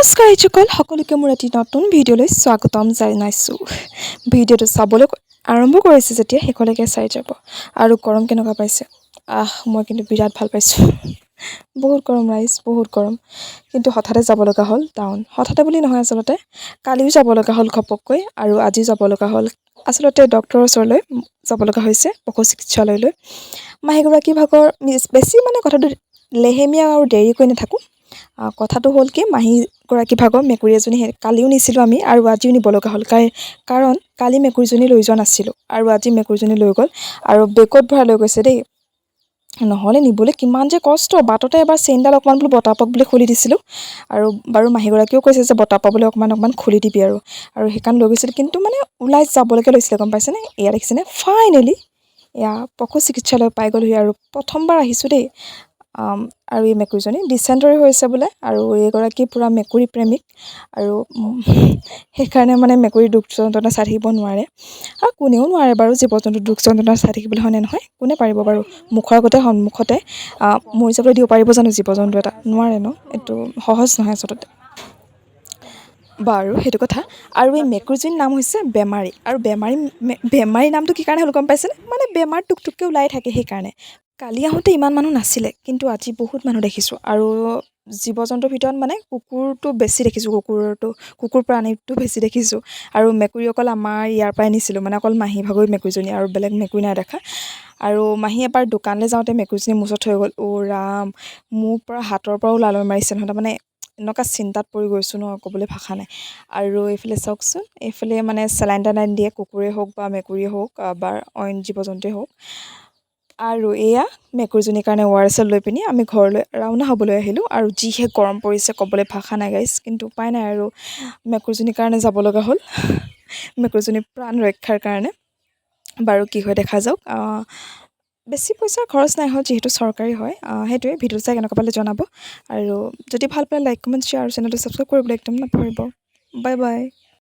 নমস্কাৰ এইসকল সকলোকে মোৰ এটি নতুন ভিডিঅ'লৈ স্বাগতম জনাইছোঁ। ভিডিঅ'টো চাবলৈ আৰম্ভ কৰিছে যেতিয়া শেষলৈকে চাই যাব। আৰু গৰম কেনেকুৱা পাইছে? মই কিন্তু বিৰাট ভাল পাইছোঁ। বহুত গৰম ৰাইজ, বহুত গৰম। কিন্তু হঠাতে যাব লগা হ'ল টাউন। হঠাতে বুলি নহয় আচলতে, কালিও যাব লগা হ'ল ঘপককৈ আৰু আজিও যাব লগা হ'ল। আচলতে ডক্টৰৰ ওচৰলৈ যাব লগা হৈছে, পশু চিকিৎসালয়লৈ। মাহীগৰাকী ভাগৰ বেছি মানে কথাটো লেহেমীয়া আৰু দেৰি কৰি নাথাকোঁ। কথাটো হ'ল কি, মাহীগৰাকী ভাগৰ মেকুৰী এজনী কালিও নিছিলোঁ আমি আৰু আজিও নিব লগা হ'ল। কাৰণ কালি মেকুৰীজনী লৈ যোৱা নাছিলোঁ আৰু আজি মেকুৰীজনী লৈ গ'ল আৰু বেগত ভৰাই লৈ গৈছে দেই। নহ'লে নিবলৈ কিমান যে কষ্ট। বাটতে এবাৰ চেইনডাল অকণমান বোলো বতাহ পাওক বুলি খুলি দিছিলোঁ আৰু বাৰু মাহীগৰাকীয়েও কৈছে যে বতাহ পাবলৈ অকণমান খুলি দিবি আৰু সেইকাৰণে লৈ গৈছিলোঁ। কিন্তু মানে ওলাই যাবলৈকে লৈছিলে, গম পাইছেনে? এয়া দেখিছেনে, ফাইনেলি এয়া পশু চিকিৎসালয় পাই গ'লোহি আৰু প্ৰথমবাৰ আহিছোঁ দেই। আৰু এই মেকুৰীজনী ডিচেণ্টৰী হৈছে বোলে আৰু এইগৰাকী পূৰা মেকুৰী প্ৰেমিক আৰু সেইকাৰণে মানে মেকুৰীৰ দুখ যন্ত্ৰণা চাই থাকিব নোৱাৰে। আৰু কোনেও নোৱাৰে বাৰু জীৱ জন্তুৰ দুখ যন্ত্ৰণা চাই থাকিবলৈ, হয়নে নহয়? কোনে পাৰিব বাৰু? মুখৰ আগতে সন্মুখতে মৰি যাবলৈ দিব পাৰিব জানো জীৱ জন্তু এটা? নোৱাৰে ন? এইটো সহজ নহয় আচলতে। বাৰু সেইটো কথা। আৰু এই মেকুৰীজনীৰ নাম হৈছে বেমাৰী। আৰু বেমাৰী নামটো কি কাৰণে হ'ল গম পাইছেনে? মানে বেমাৰ টুকটুককৈ ওলাই থাকে সেইকাৰণে। কালি আহোঁতে ইমান মানুহ নাছিলে, কিন্তু আজি বহুত মানুহ দেখিছোঁ। আৰু জীৱ জন্তুৰ ভিতৰত মানে কুকুৰটো বেছি দেখিছোঁ, কুকুৰ প্ৰাণীটো বেছি দেখিছোঁ। আৰু মেকুৰী অকল আমাৰ ইয়াৰ পৰাই নিছিলোঁ, মানে অকল মাহী ভাগৰ মেকুৰীজনী, আৰু বেলেগ মেকুৰী নাই দেখা। আৰু মাহী এবাৰ দোকানলৈ যাওঁতে মেকুৰীজনী মোৰ ওচৰত থৈ গ'ল। অ' ৰাম, মোৰ পৰা হাতৰ পৰাও লালৈ মাৰিছে নহয়। তাৰমানে এনেকুৱা চিন্তাত পৰি গৈছোঁ ন, ক'বলৈ ভাষা নাই। আৰু এইফালে চাওকচোন, এইফালে মানে চেলাইন টেলাইন দিয়ে, কুকুৰেই হওক বা মেকুৰীয়ে হওক বা অইন জীৱ জন্তুৱেই হওক। আৰু এয়া মেকুৰীজনীৰ কাৰণে ORS লৈ পিনি আমি ঘৰলৈ ৰাওনা হ'বলৈ আহিলোঁ। আৰু যিহে গৰম পৰিছে, ক'বলৈ ভাষা নাই গাইজ। কিন্তু উপায় নাই আৰু মেকুৰীজনীৰ কাৰণে যাব লগা হ'ল, মেকুৰীজনীৰ প্ৰাণ ৰক্ষাৰ কাৰণে। বাৰু কি হয় দেখা যাওক। বেছি পইচা খৰচ নাই হোৱা, যিহেতু চৰকাৰী হয়। সেইটোৱে। ভিডিঅ'টো চাই কেনেকুৱা পালে জনাব। আৰু যদি ভাল পালে লাইক কমেণ্ট শ্বেয়াৰ আৰু চেনেলটো ছাবস্ক্ৰাইব কৰিবলৈ একদম নাপাহৰিব। Bye bye.